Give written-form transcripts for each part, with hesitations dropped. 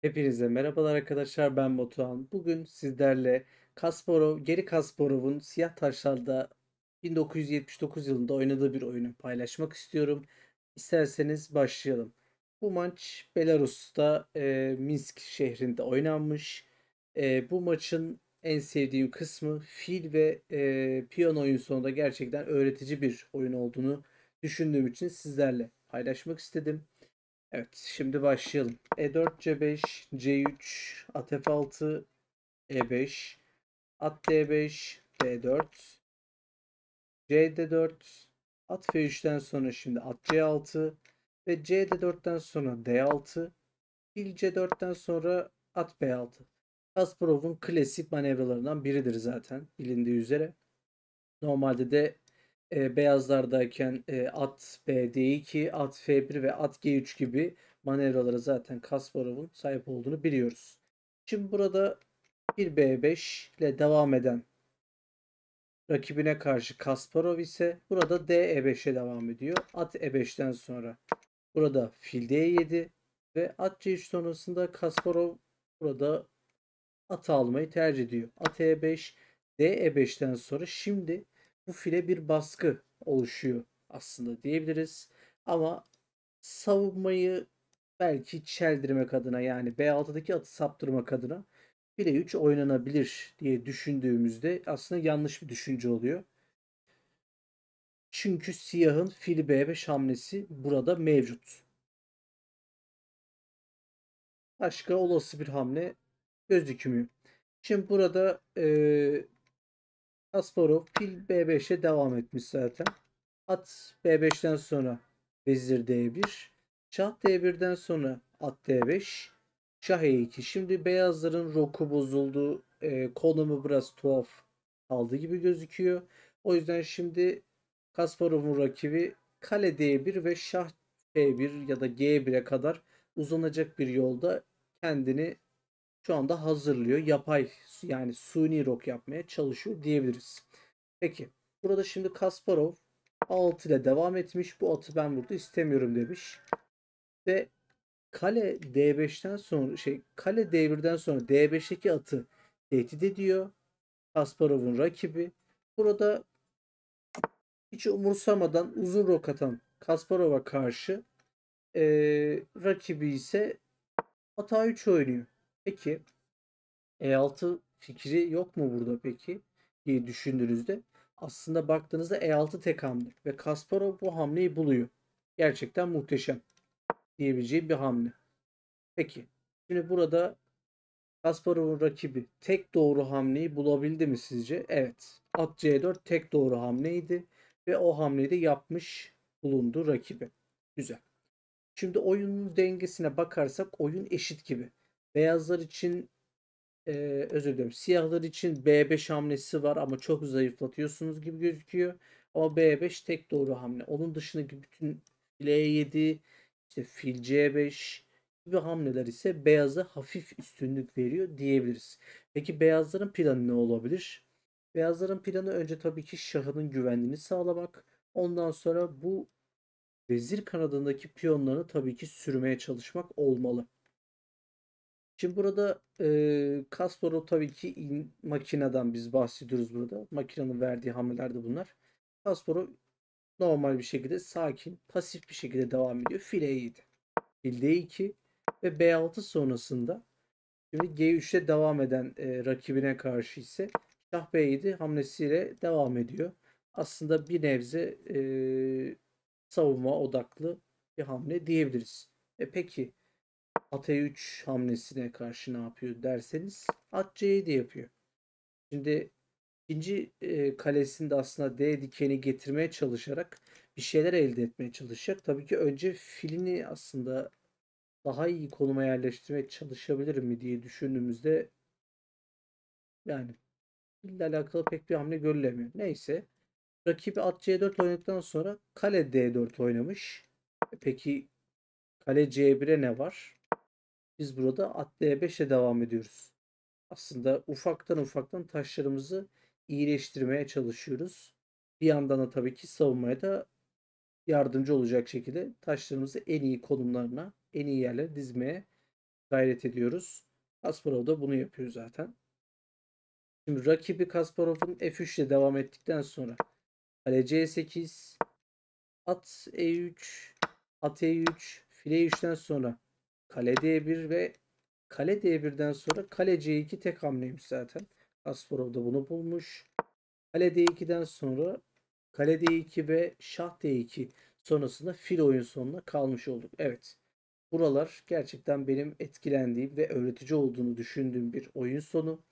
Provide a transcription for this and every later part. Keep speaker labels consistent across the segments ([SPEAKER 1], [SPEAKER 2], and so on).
[SPEAKER 1] Hepinize merhabalar arkadaşlar, ben Batuhan. Bugün sizlerle Geri Kasparov'un Siyah Taşlar'da 1979 yılında oynadığı bir oyunu paylaşmak istiyorum. İsterseniz başlayalım. Bu maç Belarus'ta Minsk şehrinde oynanmış. Bu maçın en sevdiğim kısmı fil ve piyon oyun sonunda gerçekten öğretici bir oyun olduğunu düşündüğüm için sizlerle paylaşmak istedim. Evet, şimdi başlayalım. E4, C5, C3, at F6, E5, at D5, D4, CD4, at F3'ten sonra şimdi at C6 ve CD4'ten sonra D6, fil C4'ten sonra at B6. Kasparov'un klasik manevralarından biridir zaten bilindiği üzere. Normalde de beyazlardayken at B D2, at F1 ve at G3 gibi manevralara zaten Kasparov'un sahip olduğunu biliyoruz. Şimdi burada bir B5 ile devam eden rakibine karşı Kasparov ise burada D E5'e devam ediyor. At E5'ten sonra burada fil D7 ve at C3 sonrasında Kasparov burada at almayı tercih ediyor. At E5, D E5'ten sonra şimdi bu file bir baskı oluşuyor aslında diyebiliriz. Ama savunmayı belki çeldirmek adına yani B6'daki atı saptırmak adına file 3 oynanabilir diye düşündüğümüzde aslında yanlış bir düşünce oluyor. Çünkü siyahın fil B5 hamlesi burada mevcut. Başka olası bir hamle gözükmüyor. Şimdi burada Kasparov fil B5'e devam etmiş zaten. At B5'ten sonra vezir D1. Şah D1'den sonra at D5. Şah E2. Şimdi beyazların roku bozuldu. Konumu biraz tuhaf kaldı gibi gözüküyor. O yüzden şimdi Kasparov'un rakibi kale D1 ve şah F1 ya da G1'e kadar uzanacak bir yolda kendini şu anda hazırlıyor. Yapay yani suni rok yapmaya çalışıyor diyebiliriz. Peki burada şimdi Kasparov 6 ile devam etmiş. Bu atı ben burada istemiyorum demiş. Ve kale D5'ten sonra kale D1'den sonra D5'teki atı tehdit ediyor. Kasparov'un rakibi. Burada hiç umursamadan uzun rok atan Kasparov'a karşı rakibi ise at A3 oynuyor. Peki E6 fikri yok mu burada peki diye düşündüğünüzde aslında baktığınızda E6 tek hamle ve Kasparov bu hamleyi buluyor. Gerçekten muhteşem diyebileceğim bir hamle. Peki şimdi burada Kasparov'un rakibi tek doğru hamleyi bulabildi mi sizce? Evet. At C4 tek doğru hamleydi ve o hamleyi de yapmış bulundu rakibi. Güzel. Şimdi oyunun dengesine bakarsak oyun eşit gibi. Beyazlar için özür dilerim. Siyahlar için B5 hamlesi var ama çok zayıflatıyorsunuz gibi gözüküyor. Ama B5 tek doğru hamle. Onun dışındaki bütün fil E7, işte fil C5 gibi hamleler ise beyaza hafif üstünlük veriyor diyebiliriz. Peki beyazların planı ne olabilir? Beyazların planı önce tabii ki şahının güvenliğini sağlamak. Ondan sonra bu vezir kanadındaki piyonlarını tabii ki sürmeye çalışmak olmalı. Şimdi burada Kasparov tabii ki makineden biz bahsediyoruz burada. Makinenin verdiği hamlelerde bunlar. Kasparov normal bir şekilde sakin, pasif bir şekilde devam ediyor. File 7, fil D2 ve B6 sonrasında şimdi G3'te devam eden rakibine karşı ise Şah B7 hamlesiyle devam ediyor. Aslında bir nebze savunma odaklı bir hamle diyebiliriz. Peki at E3 hamlesine karşı ne yapıyor derseniz at C7 yapıyor. Şimdi ikinci kalesinde aslında D dikeni getirmeye çalışarak bir şeyler elde etmeye çalışacak. Tabii ki önce filini aslında daha iyi konuma yerleştirmeye çalışabilir mi diye düşündüğümüzde yani fille alakalı pek bir hamle görülemiyor. Neyse. Rakibi at C4 oynadıktan sonra kale D4 oynamış. Peki kale C1'e ne var? Biz burada at D5'e devam ediyoruz. Aslında ufaktan ufaktan taşlarımızı iyileştirmeye çalışıyoruz. Bir yandan da tabii ki savunmaya da yardımcı olacak şekilde taşlarımızı en iyi konumlarına, en iyi yerlere dizmeye gayret ediyoruz. Kasparov da bunu yapıyor zaten. Şimdi rakibi Kasparov'un F3 ile devam ettikten sonra kale C8, at E3, at E3, file E3'ten sonra kale D1 ve kale D1'den sonra kale C2 tek hamleymiş zaten. Kasparov da bunu bulmuş. Kale D2'den sonra kale D2 ve şah D2 sonrasında fil oyun sonuna kalmış olduk. Evet. Buralar gerçekten benim etkilendiğim ve öğretici olduğunu düşündüğüm bir oyun sonu.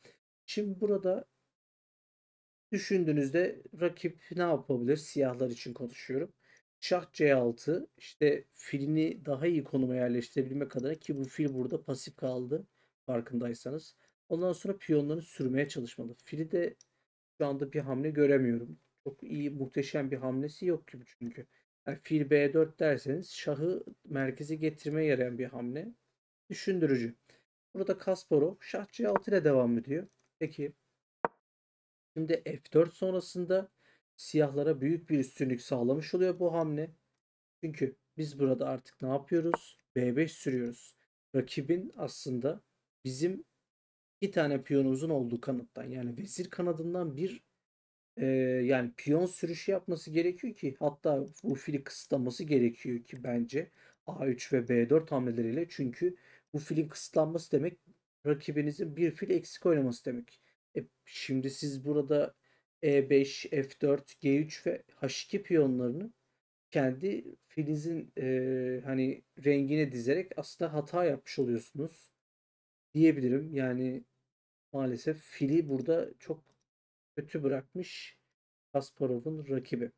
[SPEAKER 1] Şimdi burada düşündüğünüzde rakip ne yapabilir? Siyahlar için konuşuyorum. Şah C6 işte filini daha iyi konuma yerleştirebilmek adına ki bu fil burada pasif kaldı farkındaysanız. Ondan sonra piyonlarını sürmeye çalışmalı. Fili de şu anda bir hamle göremiyorum. Çok iyi, muhteşem bir hamlesi yok gibi çünkü. Yani fil B4 derseniz şahı merkeze getirmeye yarayan bir hamle. Düşündürücü. Burada Kasparov şah C6 ile devam ediyor. Peki şimdi F4 sonrasında siyahlara büyük bir üstünlük sağlamış oluyor bu hamle. Çünkü biz burada artık ne yapıyoruz? B5 sürüyoruz. Rakibin aslında bizim iki tane piyonumuzun olduğu kanattan yani vezir kanadından bir yani piyon sürüşü yapması gerekiyor ki hatta bu fili kısıtlaması gerekiyor ki bence A3 ve B4 hamleleriyle çünkü bu filin kısıtlanması demek rakibinizin bir fil eksik oynaması demek. Şimdi siz burada E5, F4, G3 ve H2 piyonlarını kendi filinizin hani rengine dizerek aslında hata yapmış oluyorsunuz diyebilirim. Yani maalesef fili burada çok kötü bırakmış Kasparov'un rakibi.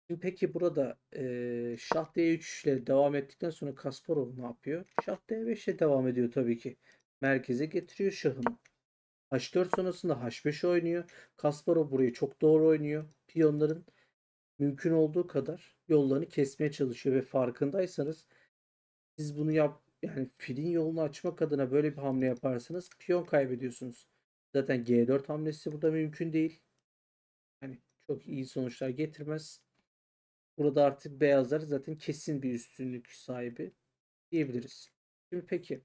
[SPEAKER 1] Şimdi peki burada şah D3 ile devam ettikten sonra Kasparov ne yapıyor? Şah D5 ile devam ediyor tabii ki. Merkeze getiriyor şahını. H4 sonrasında H5 oynuyor. Kasparov burayı çok doğru oynuyor. Piyonların mümkün olduğu kadar yollarını kesmeye çalışıyor ve farkındaysanız siz bunu yani filin yolunu açmak adına böyle bir hamle yaparsanız piyon kaybediyorsunuz. Zaten G4 hamlesi burada mümkün değil. Hani çok iyi sonuçlar getirmez. Burada artık beyazlar zaten kesin bir üstünlük sahibi diyebiliriz. Şimdi peki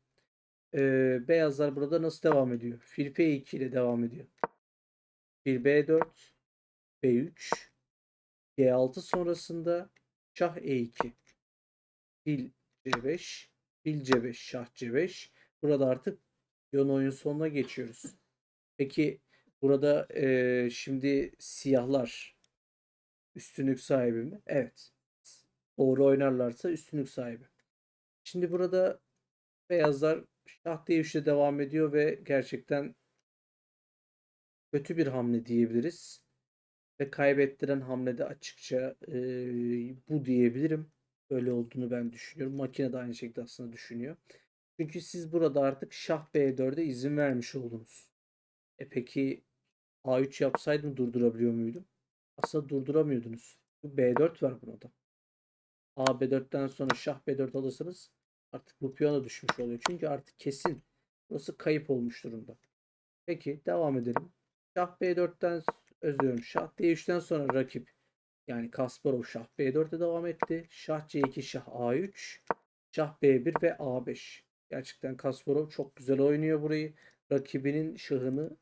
[SPEAKER 1] beyazlar burada nasıl devam ediyor? Fil F2 ile devam ediyor. Fil B4, B3, G6 sonrasında şah E2, fil C5, fil C5, şah C5. Burada artık piyon oyun sonuna geçiyoruz. Peki burada şimdi siyahlar üstünlük sahibi mi? Evet. Doğru oynarlarsa üstünlük sahibi. Şimdi burada beyazlar şah D3'le devam ediyor ve gerçekten kötü bir hamle diyebiliriz. Ve kaybettiren hamle de açıkça bu diyebilirim. Öyle olduğunu ben düşünüyorum. Makine de aynı şekilde aslında düşünüyor. Çünkü siz burada artık şah B4'e izin vermiş oldunuz. Peki A3 yapsaydım durdurabiliyor muydum? Aslında durduramıyordunuz. Bu B4 var burada. A B4'ten sonra şah B4 alırsanız artık bu piyona düşmüş oluyor. Çünkü artık kesin burası kayıp olmuş durumda. Peki devam edelim. Şah B4'ten özür diliyorum. Şah D3'ten sonra rakip yani Kasparov şah B4'e devam etti. Şah C2, şah A3, şah B1 ve A5. Gerçekten Kasparov çok güzel oynuyor burayı. Rakibinin şahını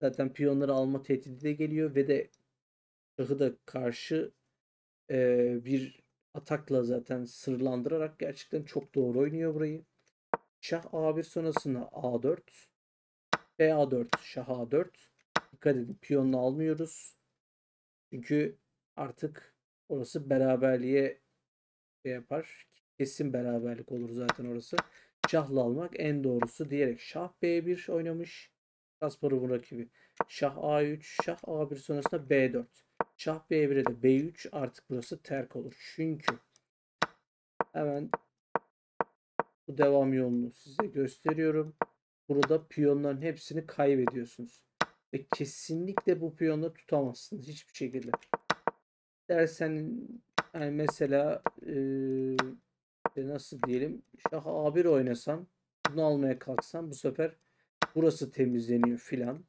[SPEAKER 1] zaten piyonları alma tehdidi de geliyor ve de şahı da karşı bir atakla zaten sırlandırarak gerçekten çok doğru oynuyor burayı. Şah A1 sonrasında A4, BA4, şah A4. Dikkat edin piyonunu almıyoruz. Çünkü artık orası beraberliğe şey yapar. Kesin beraberlik olur zaten orası. Şahla almak en doğrusu diyerek şah B1 oynamış. Kasparov'un rakibi. Şah A3, şah A1 sonrasında B4. Şah B1'e de B3 artık burası terk olur. Çünkü hemen bu devam yolunu size gösteriyorum. Burada piyonların hepsini kaybediyorsunuz. Ve kesinlikle bu piyonları tutamazsınız hiçbir şekilde. Dersen yani mesela nasıl diyelim şah A1 oynasan bunu almaya kalksan bu sefer burası temizleniyor filan.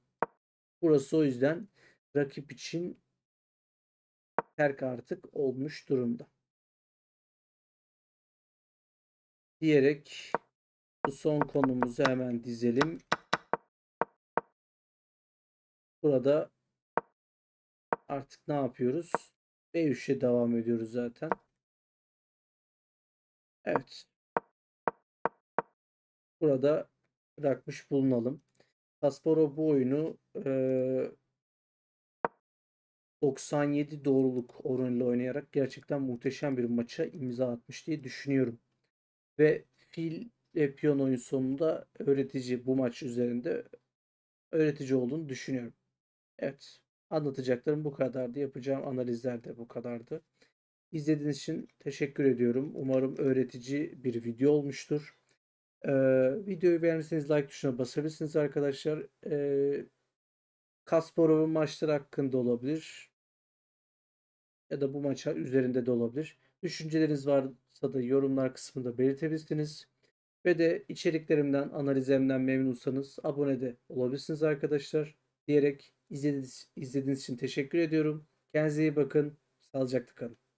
[SPEAKER 1] Burası o yüzden rakip için terk artık olmuş durumda. diyerek bu son konumuzu hemen dizelim. Burada artık ne yapıyoruz? B3'e devam ediyoruz zaten. Evet. Burada bırakmış bulunalım. Kasparov bu oyunu 97 doğruluk oranıyla oynayarak gerçekten muhteşem bir maça imza atmış diye düşünüyorum. Ve fil ve piyon oyun sonunda öğretici, bu maç üzerinde öğretici olduğunu düşünüyorum. Evet. Anlatacaklarım bu kadardı. Yapacağım analizler de bu kadardı. İzlediğiniz için teşekkür ediyorum. Umarım öğretici bir video olmuştur. Videoyu beğendiyseniz like tuşuna basabilirsiniz arkadaşlar. Kasparov'un maçları hakkında olabilir. Ya da bu maça üzerinde de olabilir. Düşünceleriniz varsa da yorumlar kısmında belirtebilirsiniz. Ve de içeriklerimden, analizlerimden memnunsanız abone de olabilirsiniz arkadaşlar. Diyerek izlediğiniz için teşekkür ediyorum. Kendinize iyi bakın. Sağlıcakla kalın.